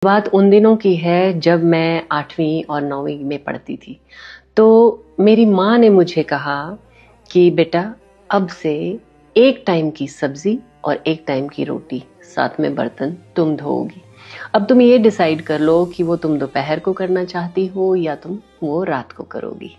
बात उन दिनों की है जब मैं 8वीं और 9वीं में पढ़ती थी। तो मेरी माँ ने मुझे कहा कि बेटा अब से एक टाइम की सब्जी और एक टाइम की रोटी, साथ में बर्तन तुम धोओगी। अब तुम ये डिसाइड कर लो कि वो तुम दोपहर को करना चाहती हो या तुम वो रात को करोगी।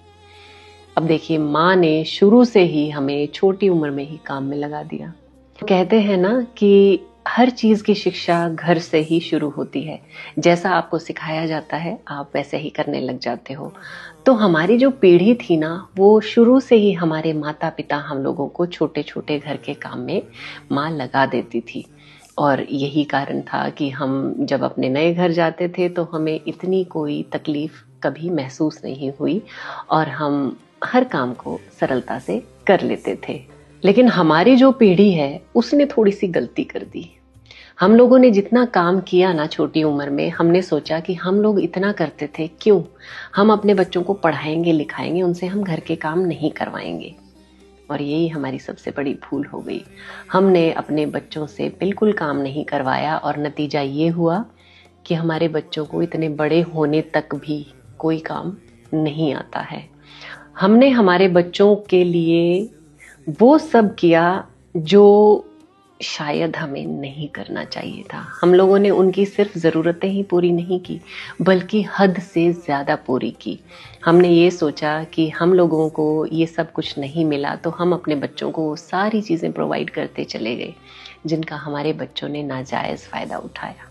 अब देखिए, माँ ने शुरू से ही हमें छोटी उम्र में ही काम में लगा दिया। कहते हैं ना कि हर चीज की शिक्षा घर से ही शुरू होती है। जैसा आपको सिखाया जाता है आप वैसे ही करने लग जाते हो। तो हमारी जो पीढ़ी थी ना, वो शुरू से ही हमारे माता पिता हम लोगों को छोटे छोटे घर के काम में माँ लगा देती थी। और यही कारण था कि हम जब अपने नए घर जाते थे तो हमें इतनी कोई तकलीफ कभी महसूस नहीं हुई और हम हर काम को सरलता से कर लेते थे। लेकिन हमारी जो पीढ़ी है उसने थोड़ी सी गलती कर दी। हम लोगों ने जितना काम किया ना छोटी उम्र में, हमने सोचा कि हम लोग इतना करते थे, क्यों हम अपने बच्चों को पढ़ाएंगे लिखाएंगे, उनसे हम घर के काम नहीं करवाएंगे। और यही हमारी सबसे बड़ी भूल हो गई। हमने अपने बच्चों से बिल्कुल काम नहीं करवाया और नतीजा ये हुआ कि हमारे बच्चों को इतने बड़े होने तक भी कोई काम नहीं आता है। हमने हमारे बच्चों के लिए वो सब किया जो शायद हमें नहीं करना चाहिए था। हम लोगों ने उनकी सिर्फ ज़रूरतें ही पूरी नहीं की, बल्कि हद से ज़्यादा पूरी की। हमने ये सोचा कि हम लोगों को ये सब कुछ नहीं मिला तो हम अपने बच्चों को वो सारी चीज़ें प्रोवाइड करते चले गए जिनका हमारे बच्चों ने नाजायज़ फ़ायदा उठाया।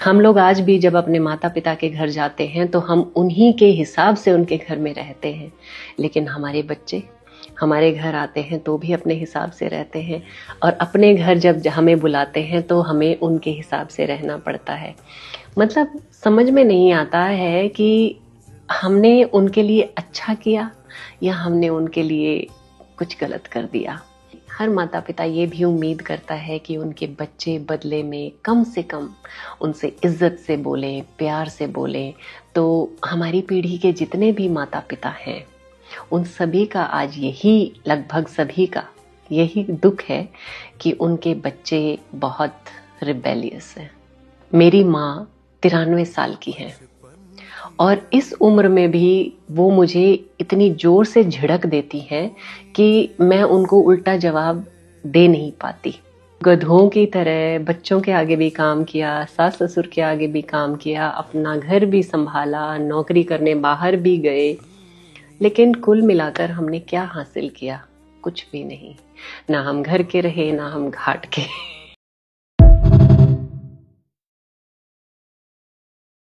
हम लोग आज भी जब अपने माता पिता के घर जाते हैं तो हम उन्हीं के हिसाब से उनके घर में रहते हैं, लेकिन हमारे बच्चे हमारे घर आते हैं तो भी अपने हिसाब से रहते हैं और अपने घर जब हमें बुलाते हैं तो हमें उनके हिसाब से रहना पड़ता है। मतलब समझ में नहीं आता है कि हमने उनके लिए अच्छा किया या हमने उनके लिए कुछ गलत कर दिया। हर माता पिता ये भी उम्मीद करता है कि उनके बच्चे बदले में कम से कम उनसे इज्जत से बोलें, प्यार से बोलें। तो हमारी पीढ़ी के जितने भी माता पिता हैं उन सभी का आज यही, लगभग सभी का यही दुख है कि उनके बच्चे बहुत रिबेलियस हैं। मेरी माँ 93 साल की है और इस उम्र में भी वो मुझे इतनी जोर से झिड़क देती हैं कि मैं उनको उल्टा जवाब दे नहीं पाती। गधों की तरह बच्चों के आगे भी काम किया, सास ससुर के आगे भी काम किया, अपना घर भी संभाला, नौकरी करने बाहर भी गए, लेकिन कुल मिलाकर हमने क्या हासिल किया? कुछ भी नहीं। ना हम घर के रहे, ना हम घाट के।